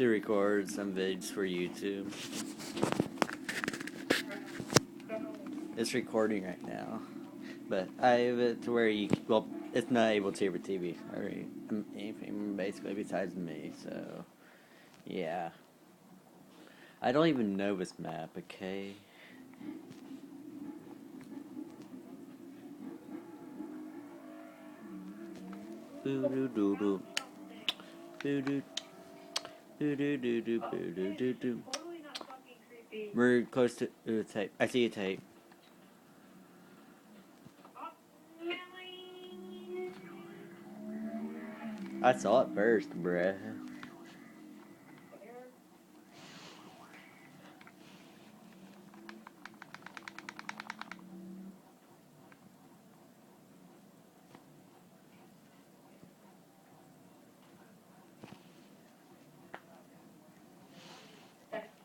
to record some vids for YouTube. It's recording right now, but I have it to where it's not able to over TV or anything basically besides me. So, yeah, I don't even know this map. Okay. Boo doo doo doo. Boo doo. Boo doo doo doo. Boo doo doo doo. We're close to the tape. I see a tape. I saw it first, bruh.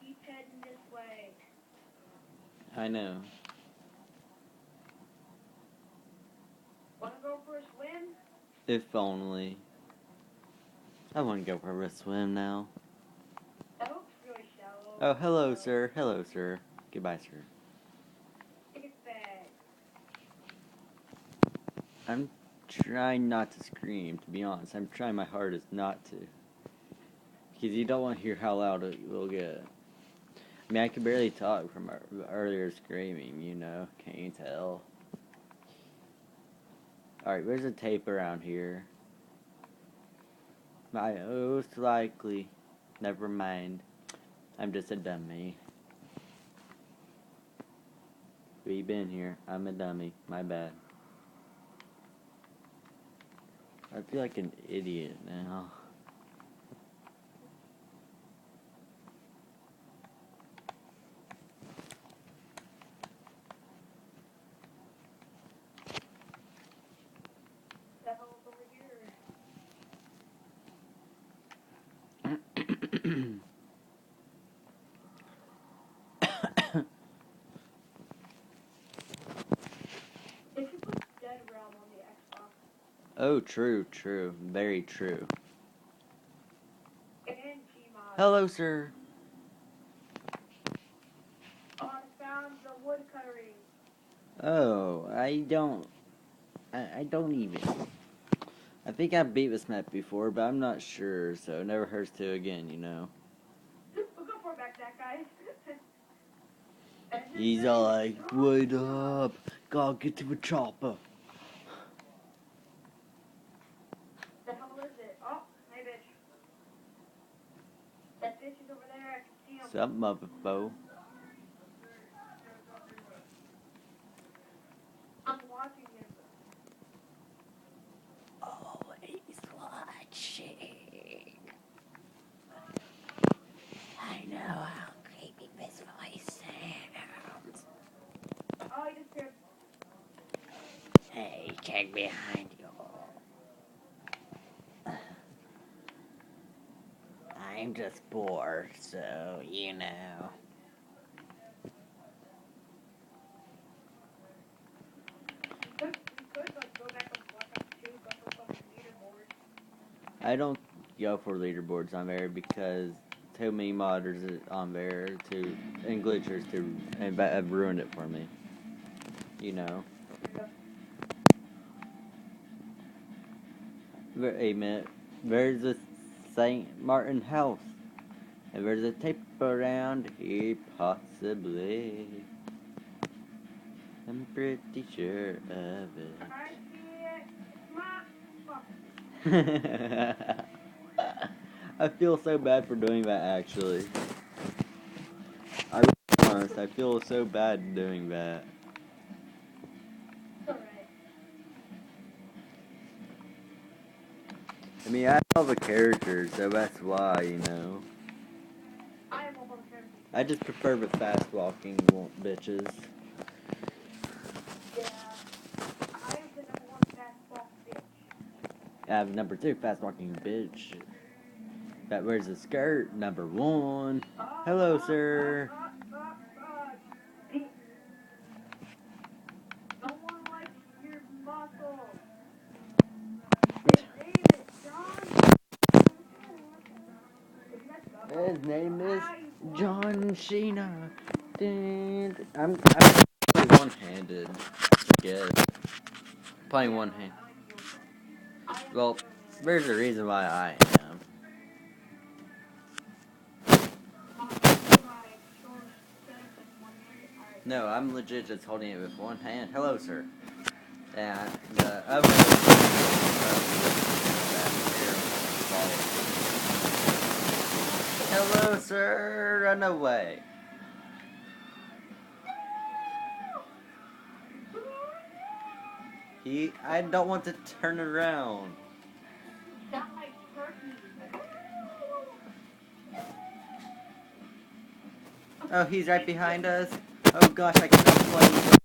Keep heading this way. I know. Wanna go for a swim? If only. I want to go for a swim now. That looks really shallow. Oh, hello, sir. Hello, sir. Goodbye, sir. Take it back. I'm trying not to scream, to be honest. I'm trying my hardest not to. Because you don't want to hear how loud it will get. I mean, I could barely talk from earlier screaming, you know. Can't you tell? Alright, where's the tape around here? Most likely. Never mind. I'm just a dummy. We've been here. I'm a dummy. My bad. I feel like an idiot now. That hell's over here. If you put Dead Realm on the Xbox. Oh, true. Very true. And Gmod. Hello, sir. Oh, I found the woodcuttery. Oh, I don't even. I think I beat this map before, but I'm not sure, so it never hurts to again, you know. We'll go for it back, that guy. He's all like, "Wait up, gotta get to the chopper." The hell is it? Oh, hey, bitch. That bitch is over there. I can see him. Sup, motherfucker? I'm watching him. Always watching. I know how creepy this voice sounds. Oh, he disappeared. Hey, check behind you. I'm just bored, so you know. We could like go back on Black Ops 2, go for fucking leaderboard. I don't go for leaderboards on there because too many modders on there and glitchers have ruined it for me. You know. Hey man, where's the St. Martin house? And there's a tape around here, possibly. I'm pretty sure of it. I see it. It's my fuck. I feel so bad for doing that, actually. I will be honest, I feel so bad doing that. It's alright. I mean, I love the characters, so that's why, you know. I am almost there. I just prefer the fast walking bitches. Yeah. I am the #1 fastball bitch. I have number 2, fast walking bitch. That wears a skirt, number 1. Hello, sir. No one likes your muscles. Hey, David, John. Let's go. His name is John Cena. I'm playing one-handed. I guess. Playing one hand. Well, there's a reason why I am. No, I'm legit just holding it with one hand. Hello, sir. And the other hello, sir. Run away. I don't want to turn around. Oh, he's right behind us. Oh gosh, I cannot play.